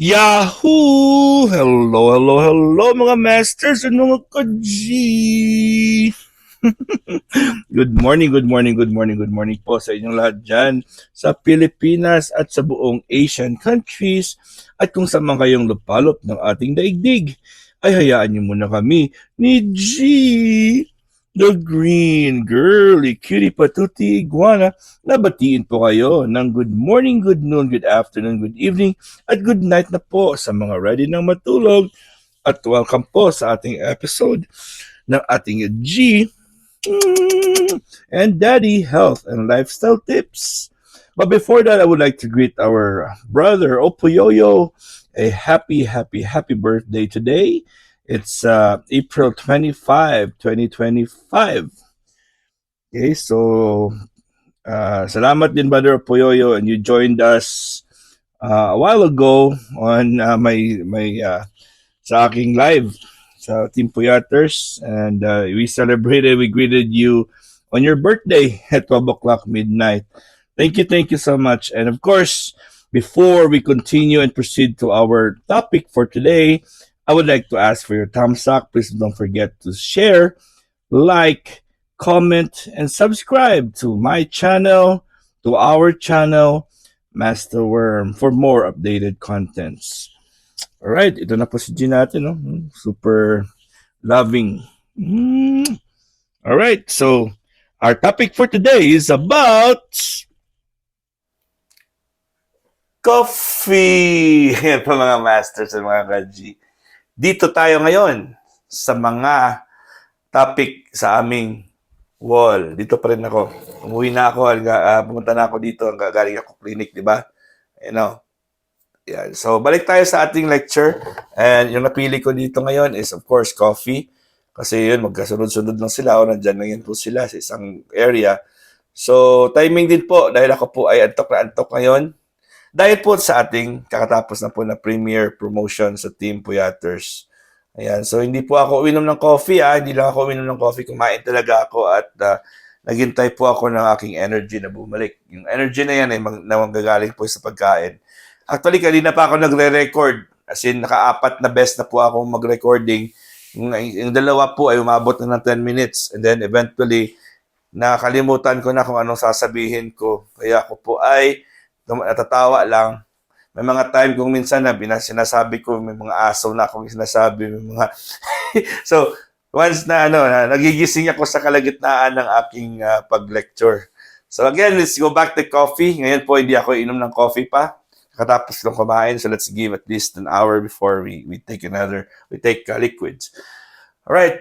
Yahoo! Hello, hello, hello mga masters and mga ka-G! Good morning, good morning, good morning, good morning po sa inyong lahat dyan sa Pilipinas at sa buong Asian countries at kung saan man kayong lupalop ng ating daigdig ay hayaan niyo muna kami ni G, the green girly cutie patuti iguana na batiin po kayo ng good morning, good noon, good afternoon, good evening at good night na po sa mga ready ng matulog at welcome po sa ating episode ng ating G and Daddy Health and Lifestyle Tips. But before that, I would like to greet our brother Opoyoyo a happy, happy, happy birthday today. It's April 25, 2025. Okay, so salamat din Brother Opoyoyo, and you joined us a while ago on my sa aking live sa Team Puyaters, and we greeted you on your birthday at 12 o'clock midnight. Thank you so much. And of course, before we continue and proceed to our topic for today, I would like to ask for your thumbs up. Please don't forget to share, like, comment, and subscribe to my channel, to our channel, Master Worm, for more updated contents. Alright, ito na po si G natin, no? Super loving. Alright, so our topic for today is about coffee. Yan po mga masters at mga ka-G. Dito tayo ngayon sa mga topic sa aming wall. Dito pa rin ako. Umuwi na ako, pumunta na ako dito, galing ako clinic, di ba? You know, yan. So, balik tayo sa ating lecture. And yung napili ko dito ngayon is, of course, coffee. Kasi yun, magkasunod-sunod lang sila o nandyan lang yun po sila sa isang area. So, timing din po dahil ako po ay antok na antok ngayon. Dahil po sa ating kakatapos na po na premiere promotion sa Team Puyaters. Ayan. So, hindi po ako uminom ng coffee. Hindi lang ako uminom ng coffee. Kumain talaga ako at naghintay po ako ng aking energy na bumalik. Yung energy na yan ay manggagaling po sa pagkain. Actually, kanina pa ako nagre-record. As in, naka-apat na best na po ako mag-recording. Yung dalawa po ay umabot na ng 10 minutes. And then eventually, nakalimutan ko na kung anong sasabihin ko. Kaya ako po ay natatawa lang. May mga time kung minsan na sinasabi ko, may mga aso na akong sinasabi, may mga... So, once na nagigising ako sa kalagitnaan ng aking pag-lecture. So again, let's go back to coffee. Ngayon po, hindi ako inom ng coffee pa. Katapos lang kumain, so let's give at least an hour before we take liquids. Alright,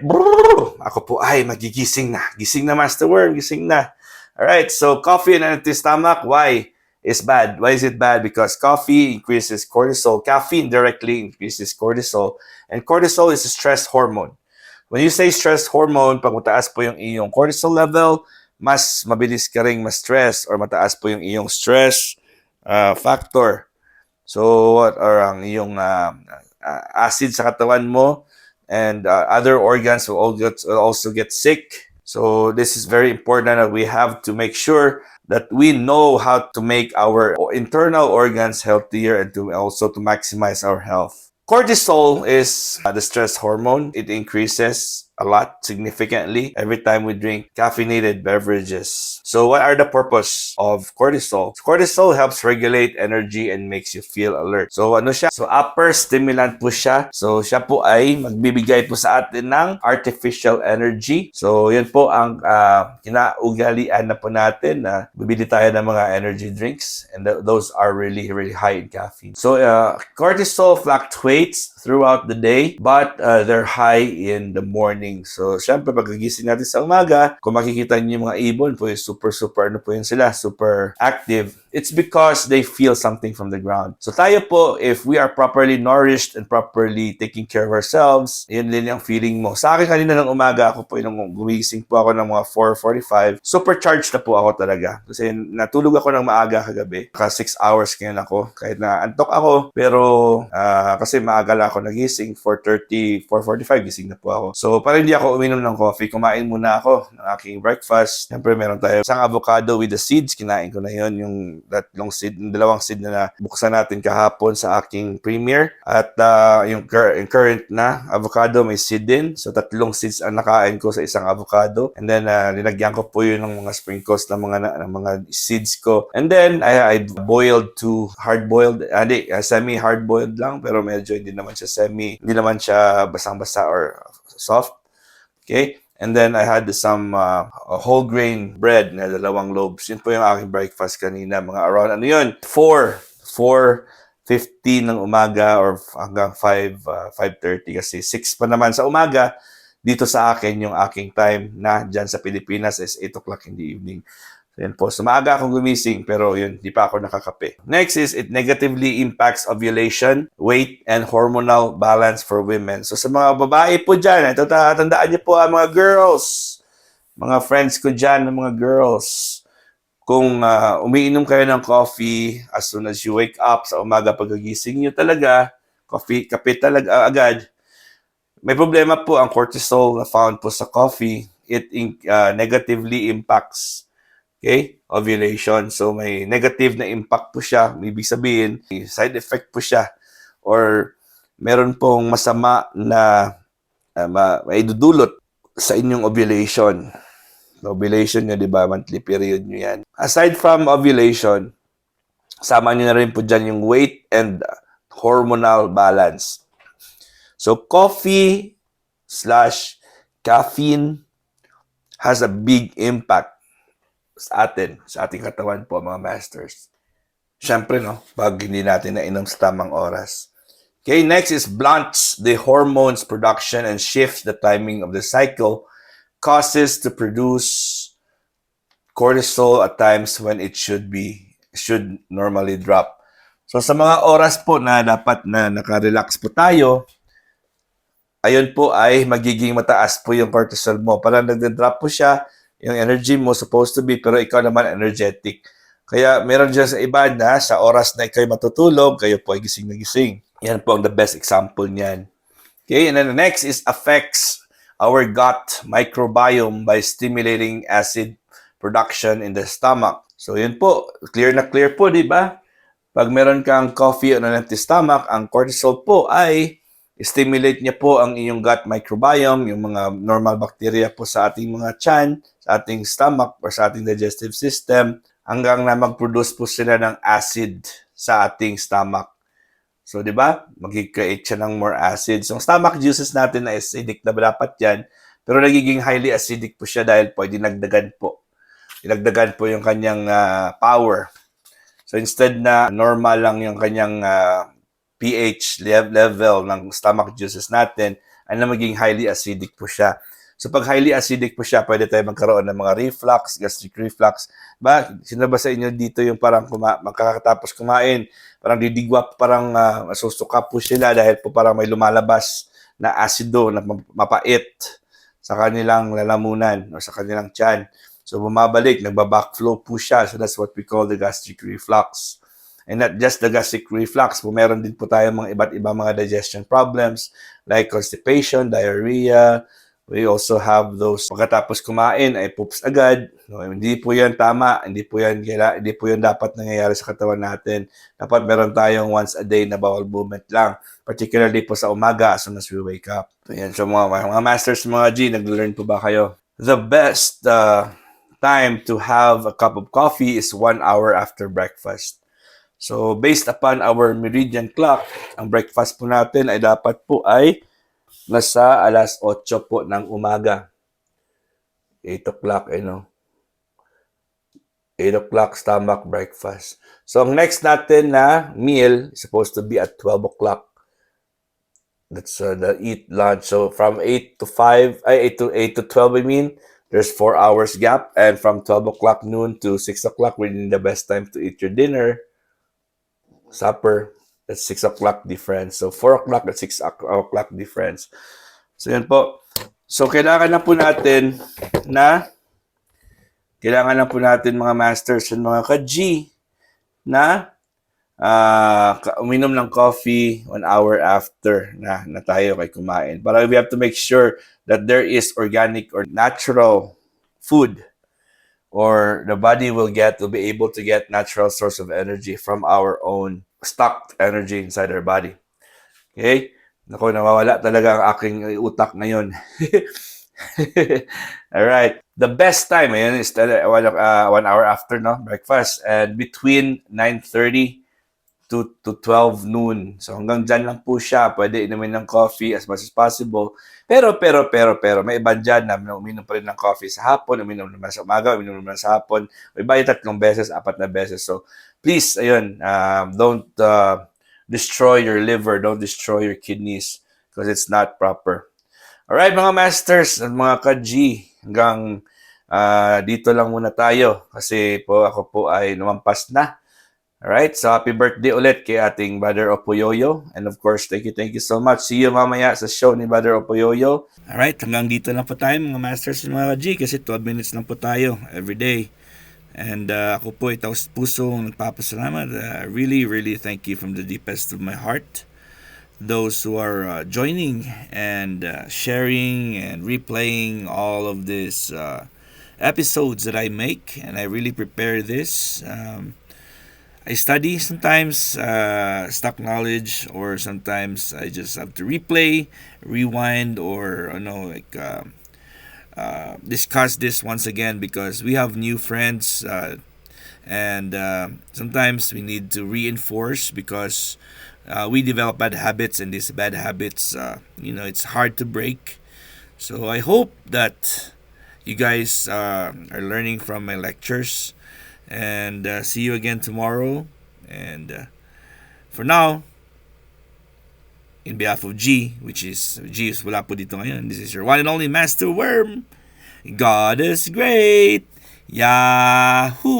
ako po ay magigising na. Gising na, Master Worm, gising na. Alright, so coffee and empty stomach, why is bad? Why is it bad? Because coffee increases cortisol. Caffeine directly increases cortisol. And cortisol is a stress hormone. When you say stress hormone, pag mataas po yung iyong cortisol level, mas mabilis ka ring ma-stress or mataas po yung iyong stress factor. So, what are ang iyong acid sa katawan mo and other organs will also get sick. So, this is very important that we have to make sure that we know how to make our internal organs healthier and to maximize our health. Cortisol is the stress hormone. It increases a lot significantly every time we drink caffeinated beverages. So what are the purpose of cortisol? Cortisol helps regulate energy and makes you feel alert. So ano siya? So upper stimulant po siya. So siya po ay magbibigay po sa atin ng artificial energy. So yun po ang kinaugalian na po natin na bibili tayo ng mga energy drinks and those are really high in caffeine. So cortisol fluctuates throughout the day but they're high in the morning. So, syempre, pagkagising natin sa umaga, kung makikita niyo yung mga ibon po, yung super active, it's because they feel something from the ground. So, tayo po, if we are properly nourished and properly taking care of ourselves, yun din yung feeling mo. Sa akin, kanina ng umaga, ako po, yung gumising po ako ng mga 4:45, supercharged na po ako talaga. Kasi natulog ako ng maaga kagabi. 6 hours ngayon ako. Kahit na antok ako, pero kasi maaga lang ako nagising, 4:30, 4:45, gising na po ako. So, para hindi ako uminom ng coffee, kumain muna ako ng aking breakfast. Siyempre, meron tayo isang avocado with the seeds. Kinain ko na yon yung dalawang seed na buksan natin kahapon sa aking premiere. At yung current na avocado may seed din. So 3 seeds ang nakain ko sa isang avocado. And then linagyan ko po yun ng mga sprinkles ng mga seeds ko. And then I boiled 2 hard-boiled, semi-hard-boiled lang, pero medyo hindi naman siya basang-basa or soft. Okay? And then I had some whole grain bread na 2 loaves. Yun po yung aking breakfast kanina. Mga around 4:50 ng umaga or hanggang 5:30 kasi 6 pa naman sa umaga. Dito sa akin yung aking time na dyan sa Pilipinas is 8 o'clock in the evening. So, yan po. So, maaga akong gumising pero yun, di pa ako nakakape. Next is, it negatively impacts ovulation, weight, and hormonal balance for women. So, sa mga babae po dyan, ito tandaan niyo po mga girls, mga friends ko dyan, mga girls, kung umiinom kayo ng coffee as soon as you wake up sa umaga pagkagising niyo talaga, kape talaga agad, may problema po ang cortisol na found po sa coffee. It negatively impacts ovulation. So may negative na impact po siya. Ibig sabihin, may side effect po siya. Or meron pong masama na may dudulot sa inyong ovulation. Ovulation nyo, di ba? Monthly period nyo yan. Aside from ovulation, sama nyo na rin po dyan yung weight and hormonal balance. So coffee / caffeine has a big impact sa ating katawan po, mga masters. Siyempre, pag hindi natin nainom sa tamang oras. Okay, next is blunts the hormones production and shifts the timing of the cycle, causes to produce cortisol at times when it should normally drop. So, sa mga oras po na dapat na naka-relax po tayo, ayun po ay magiging mataas po yung cortisol mo. Parang nagde-drop po siya, yung energy mo supposed to be, pero ikaw naman energetic. Kaya meron dyan sa iba na sa oras na ikaw matutulog, kayo po ay gising na gising. Yan po ang the best example niyan. Okay, and then the next is affects our gut microbiome by stimulating acid production in the stomach. So yun po, clear na clear po, di ba? Pag meron kang coffee on an empty stomach, ang cortisol po ay stimulate niya po ang iyong gut microbiome, yung mga normal bacteria po sa ating mga tiyan, sa ating stomach, or sa ating digestive system, hanggang na mag-produce po sila ng acid sa ating stomach. So, di ba? Mag-create siya ng more acid. So, ang stomach juices natin na acidic na dapat yan, pero nagiging highly acidic po siya dahil po dinagdagan po. Dinagdagan po yung kanyang power. So, instead na normal lang yung kanyang pH level ng stomach juices natin, ay na maging highly acidic po siya. So pag highly acidic po siya, pwede tayo magkaroon ng mga reflux, gastric reflux. Sino ba sa inyo dito yung parang makakatapos kumain, parang didigwa, parang masusuka po sila dahil po parang may lumalabas na acido na mapait sa kanilang lalamunan o sa kanilang tiyan. So bumabalik, nagba-backflow po siya. So that's what we call the gastric reflux. And not just the gastric reflux, meron din po tayo mga iba't ibang mga digestion problems like constipation, diarrhea. We also have those pagkatapos kumain ay poops agad. No, hindi po yan tama, hindi po yan dapat nangyayari sa katawan natin. Dapat meron tayong once a day na bowel movement lang, particularly po sa umaga as soon as we wake up. So, yan. So mga masters, mga G, nag-learn po ba kayo? The best time to have a cup of coffee is 1 hour after breakfast. So, based upon our meridian clock, ang breakfast po natin ay dapat po ay nasa 8:00 po ng umaga. 8 o'clock, 8 o'clock stomach breakfast. So, ang next natin na meal is supposed to be at 12 o'clock. That's the eat lunch. So, from 8 to 12, there's 4 hours gap. And from 12 o'clock noon to 6 o'clock, within the best time to eat your dinner. Supper, that's 6 o'clock difference. So, 4 o'clock at 6 o'clock difference. So, yan po. So, kailangan na po natin mga masters and mga ka-G na uminom ng coffee 1 hour after na tayo kay kumain. Para we have to make sure that there is organic or natural food or the body will be able to get natural source of energy from our own stocked energy inside our body. Okay? Naku, nawawala talaga ang aking utak ngayon. All right. The best time ayan is 1 hour after no breakfast, and between 9:30 to 12 noon. So hanggang dyan lang po siya. Pwede inumin ng coffee as much as possible. Pero, may iba dyan na uminom pa rin ng coffee sa hapon, uminom naman sa umaga, uminom naman sa hapon. May iba yung 3 beses, 4 na beses. So please, ayun, don't destroy your liver, don't destroy your kidneys because it's not proper. Alright mga masters at mga ka-G, hanggang dito lang muna tayo kasi po ako po ay lumampas na. Alright, so happy birthday ulit kay ating Brother Opoyoyo. And of course, thank you so much. See you mamaya sa show ni Brother Opoyoyo. Alright, hanggang dito lang po tayo mga masters at mga ka-G kasi 12 minutes lang po tayo every day. And ako po ay taos pusong nagpapasalamat. Really thank you from the deepest of my heart. Those who are joining and sharing and replaying all of these episodes that I make, and I really prepare this. I study sometimes stock knowledge, or sometimes I just have to replay, rewind, or discuss this once again because we have new friends, and sometimes we need to reinforce because we develop bad habits, and these bad habits, it's hard to break. So I hope that you guys are learning from my lectures, and see you again tomorrow. And for now, in behalf of G, which is G is wala po dito ngayon, this is your one and only Master Worm. God is great. Yahoo!